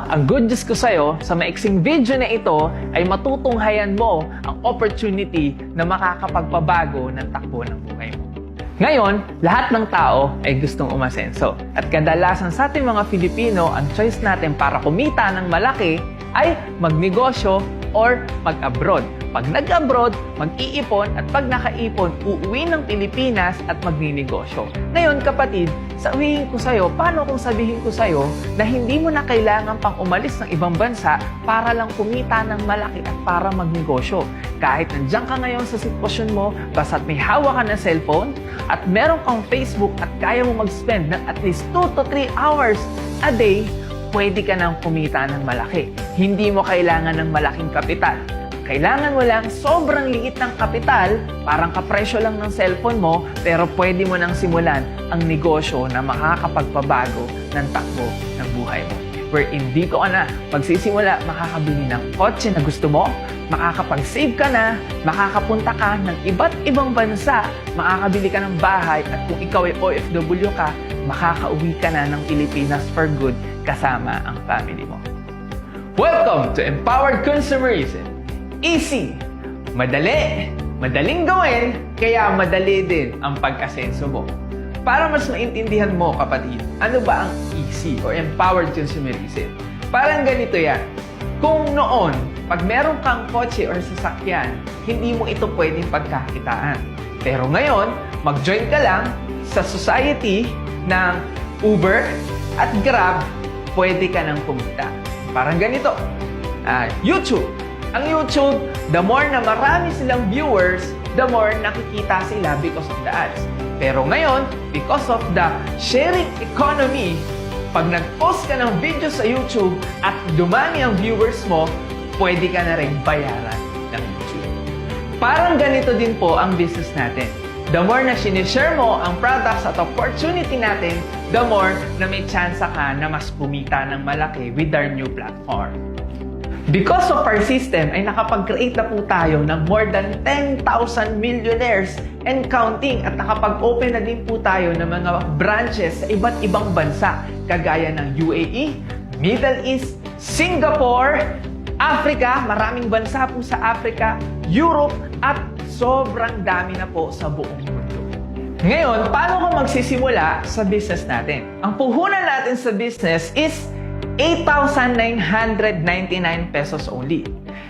ang good news ko sa'yo, sa maiksing video na ito ay matutunghayan mo ang opportunity na makakapagpabago ng takbo ng buhay mo. Ngayon, lahat ng tao ay gustong umasenso. At kadalasan sa ating mga Filipino, ang choice natin para kumita ng malaki ay magnegosyo or mag-abroad. Pag nag-abroad, mag-iipon at pag nakaipon, uuwi ng Pilipinas at magninegosyo. Ngayon kapatid, sabihin ko sa'yo, paano kung sabihin ko sa'yo na hindi mo na kailangan pang umalis ng ibang bansa para lang kumita ng malaki at para magnegosyo? Kahit nandiyan ka ngayon sa sitwasyon mo, basta't may hawak ka ng cellphone at meron kang Facebook at kaya mo mag-spend ng at least 2 to 3 hours a day, pwede ka nang kumita ng malaki. Hindi mo kailangan ng malaking kapital. Kailangan mo lang sobrang liit ng kapital, parang kapresyo lang ng cellphone mo, pero pwede mo nang simulan ang negosyo na makakapagpabago ng takbo ng buhay mo. Wherein dito ka na magsisimula, makakabili ng kotse na gusto mo, makakapag-save ka na, makakapunta ka ng iba't ibang bansa, makakabili ka ng bahay, at kung ikaw ay OFW ka, makakauwi ka na ng Pilipinas for good kasama ang family mo. Welcome to Empowered Consumerism. Easy, madali, madaling gawin, kaya madali din ang pag-asenso mo. Para mas maintindihan mo, kapatid, ano ba ang easy or empowered consumerism? Parang ganito yan. Kung noon, pag meron kang kotse or sasakyan, hindi mo ito pwedeng pagkakitaan. Pero ngayon, mag-join ka lang sa society ng Uber at Grab, pwede ka nang kumita. Parang ganito. YouTube. Ang YouTube, the more na marami silang viewers, the more nakikita sila because of the ads. Pero ngayon, because of the sharing economy, pag nag-post ka ng video sa YouTube at dumami ang viewers mo, pwede ka na rin bayaran ng YouTube. Parang ganito din po ang business natin. The more na sinishare mo ang products at opportunity natin, the more na may chance ka na mas kumita ng malaki with our new platform. Because of our system ay nakapag-create na po tayo ng more than 10,000 millionaires and counting, at nakapag-open na din po tayo ng mga branches sa iba't ibang bansa kagaya ng UAE, Middle East, Singapore, Africa, maraming bansa po sa Africa, Europe, at sobrang dami na po sa buong mundo. Ngayon, paano ka magsisimula sa business natin? Ang puhunan natin sa business is 8,999 pesos only.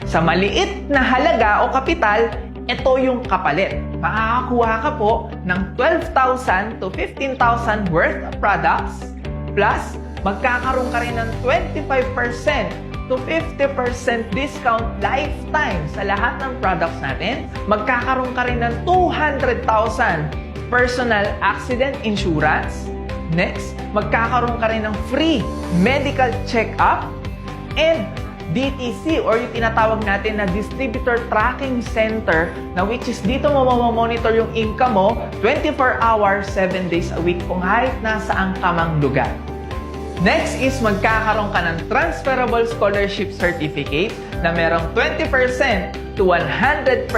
Sa maliit na halaga o kapital, ito yung kapalit. Makakakuha ka po ng 12,000 to 15,000 worth of products, plus magkakaroon ka rin ng 25% to 50% discount lifetime sa lahat ng products natin. Magkakaroon ka rin ng 200,000 personal accident insurance. Next, magkakaroon ka rin ng free medical check-up and DTC or yung tinatawag natin na Distributor Tracking Center, na which is dito mo mamamonitor yung income mo 24 hours, 7 days a week kung kahit nasaan ka mang lugar. Next is magkakaroon ka ng Transferable Scholarship Certificate na merong 20% to 100%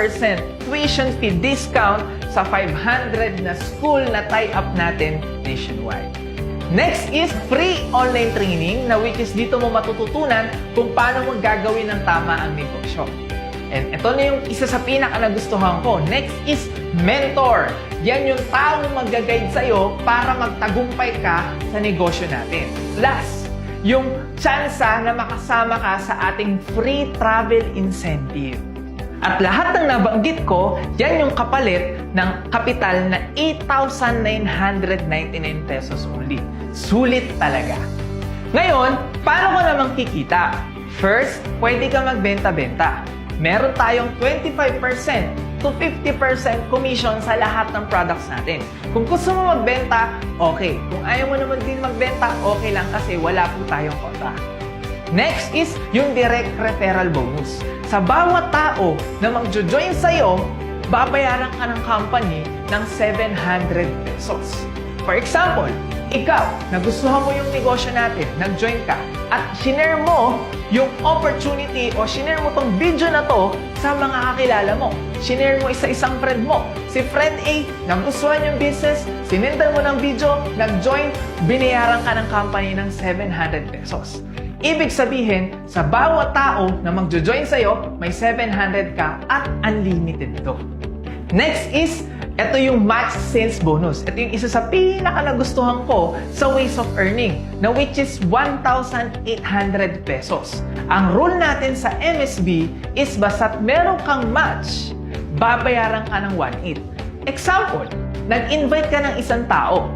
tuition fee discount sa 500 na school na tie-up natin nationwide. Next is free online training na which is dito mo matututunan kung paano mo gagawin ng tama ang negosyo. And ito na yung isa sa pinaka-nagustuhan ko. Next is mentor. Yan yung taong mag-guide sa'yo para magtagumpay ka sa negosyo natin. Plus, yung tsansa na makasama ka sa ating free travel incentive. At lahat ng nabanggit ko, yan yung kapalit ng kapital na 8,999 pesos only. Sulit talaga. Ngayon, paano ko namang kikita? First, pwede ka magbenta-benta. Meron tayong 25% to 50% commission sa lahat ng products natin. Kung gusto mo magbenta, okay. Kung ayaw mo naman din magbenta, okay lang kasi wala po tayong contract. Next is yung direct referral bonus. Sa bawat tao na mag-join sa'yo, babayaran ka ng company ng 700 pesos. For example, ikaw, nagustuhan mo yung negosyo natin, nag-join ka, at shinare mo yung opportunity o shinare mo tong video na to sa mga kakilala mo. Shinare mo isa-isang friend mo. Si friend A, nagustuhan yung business, sinendan mo ng video, nag-join, binayaran ka ng company ng 700 pesos. Ibig sabihin, sa bawat tao na magjo-join sa'yo, may 700 ka at unlimited to. Next is, ito yung match sales bonus. Ito yung isa sa pinaka nagustuhan ko sa ways of earning, na which is 1,800 pesos. Ang rule natin sa MSB is basta't meron kang match, babayaran ka ng 1,800. Example, nag-invite ka ng isang tao.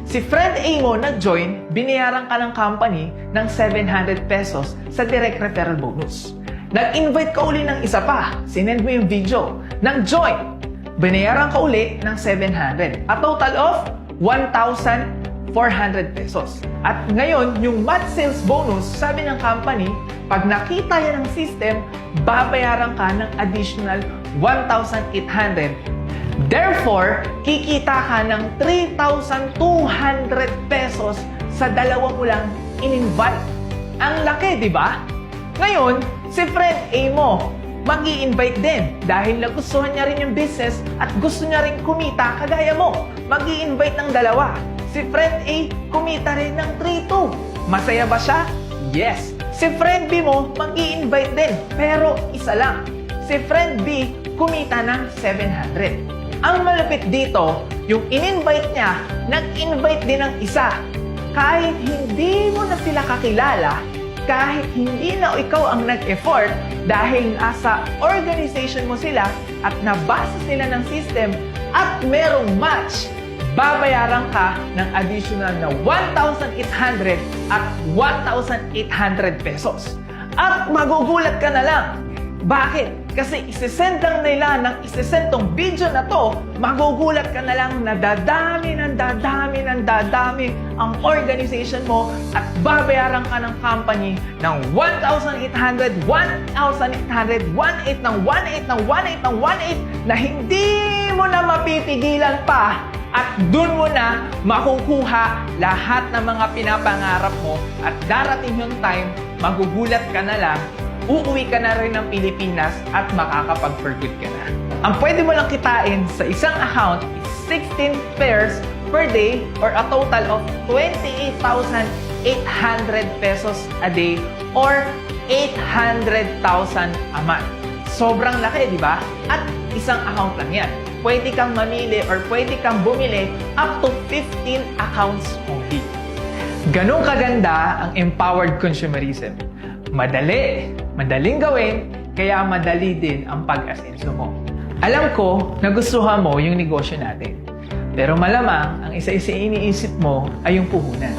Si friend A mo nag-join, binayaran ka ng company ng 700 pesos sa direct referral bonus. Nag-invite ka uli ng isa pa, sinend mo yung video, nag-join, binayaran ka uli ng 700. A total of 1,400 pesos. At ngayon, yung match sales bonus, sabi ng company, pag nakita yan ng system, babayaran ka ng additional 1,800. Therefore, kikita ka ng 3,200 pesos sa dalawa mo lang in-invite. Ang laki, di ba? Ngayon, si friend A mo, mag-i-invite din dahil nagustuhan niya rin yung business at gusto niya rin kumita kagaya mo. Mag-i-invite ng dalawa. Si friend A, kumita rin ng 3,200. Masaya ba siya? Yes. Si friend B mo, mag-i-invite din, pero isa lang. Si friend B, kumita ng 700. Ang malapit dito, yung in-invite niya, nag-invite din ng isa. Kahit hindi mo na sila kakilala, kahit hindi na ikaw ang nag-effort, dahil nasa organization mo sila at nabasa sila ng system at merong match, babayaran ka ng additional na 1,800 at 1,800 pesos. At magugulat ka na lang. Bakit? Kasi isesend lang nila ng isesend tong video na to, magugulat ka na lang na dadami ang organization mo at babayaran ka ng company ng 1,800, 1,800, 1,800 ng 1,800 ng 1,800 ng 1,800 na hindi mo na mapipigilan pa at dun mo na makukuha lahat ng mga pinapangarap mo at darating yung time, magugulat ka na lang, uuwi ka na rin ng Pilipinas at makakapag-for-good ka na. Ang pwede mo lang kitain sa isang account is 16 pairs per day or a total of 28,800 pesos a day or 800,000 a month. Sobrang laki, di ba? At isang account lang yan. Pwede kang mamili or pwede kang bumili up to 15 accounts only. Ganun kaganda ang empowered consumerism. Madaling gawin, kaya madali din ang pag-asenso mo. Alam ko, nagustuhan mo yung negosyo natin. Pero malamang, ang isa-isa iniisip mo ay yung puhunan.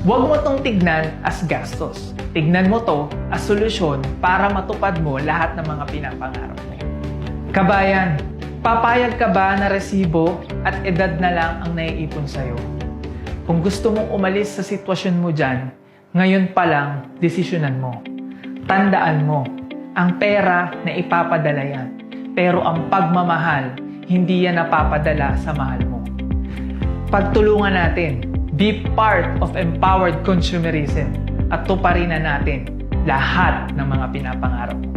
Huwag mo tong tignan as gastos. Tignan mo to as solusyon para matupad mo lahat ng mga pinapangarap mo. Kabayan, papayag ka ba na resibo at edad na lang ang naiipon sa'yo? Kung gusto mong umalis sa sitwasyon mo dyan, ngayon pa lang, desisyonan mo. Tandaan mo, ang pera na ipapadala yan. Pero ang pagmamahal, hindi yan napapadala sa mahal mo. Pagtulungan natin, be part of empowered consumerism at tuparin na natin lahat ng mga pinapangarap mo.